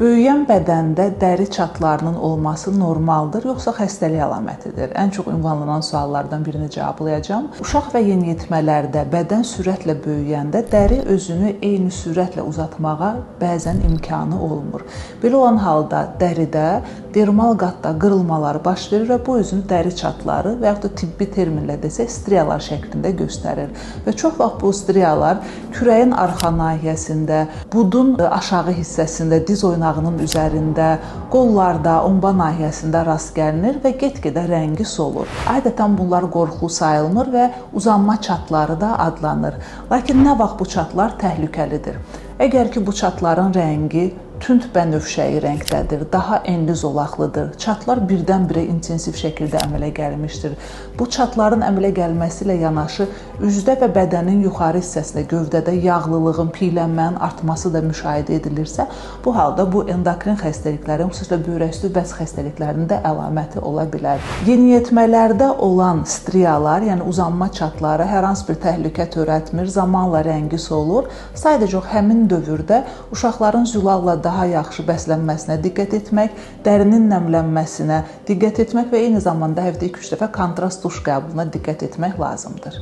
Böyüyən bədəndə dəri çatlarının olması normaldır, yoxsa xəstəlik əlamətidir? Ən çox ünvanlanan suallardan birini cavablayacağam. Uşaq və yeniyetmələrdə bədən sürətlə böyüyəndə dəri özünü eyni sürətlə uzatmağa bəzən imkanı olmur. Belə olan halda dəridə dermal qatda qırılmalar baş verir və bu özünü dəri çatları və yaxud da tibbi terminlə desək striyalar şəklində göstərir. Və çox vaxt bu striyalar kürəyin arxa nahiyəsində, budun aşağı hissəsində, diz oynağının üzərində, qollarda, omba nahiyəsində rast gəlinir və get-gedə rəngi solur. Adətən bunlar qorxulu sayılmır və uzanma çatları da adlanır. Lakin nə vaxt bu çatlar təhlükəlidir? Əgər ki, bu çatların rəngi tünd bənövşəyi rəngdədir, daha enli zolaqlıdır, çatlar birdən-birə intensiv şəkildə əmələ gəlmişdir. Bu çatların əmələ gəlməsi ilə yanaşı üzdə və bədənin yuxarı hissəsində, gövdədə yağlılığın, piylənmənin artması da müşahidə edilirsə, bu halda bu endokrin xəstəliklərin, xüsusilə böyrəküstü vəz xəstəliklərinin də əlaməti ola bilər. Yeniyetmələrdə olan striyalar, yəni uzanma çatları hər hansı bir təhlükə törətmir, zamanla rəngi solur. Sadəcə həmin dövrdə uşaqların zülalla daha yaxşı bəslənməsinə diqqət etmək, dərinin nəmlənməsinə diqqət etmək və eyni zamanda həftə 2-3 dəfə kontrast duş qəbuluna diqqət etmək lazımdır.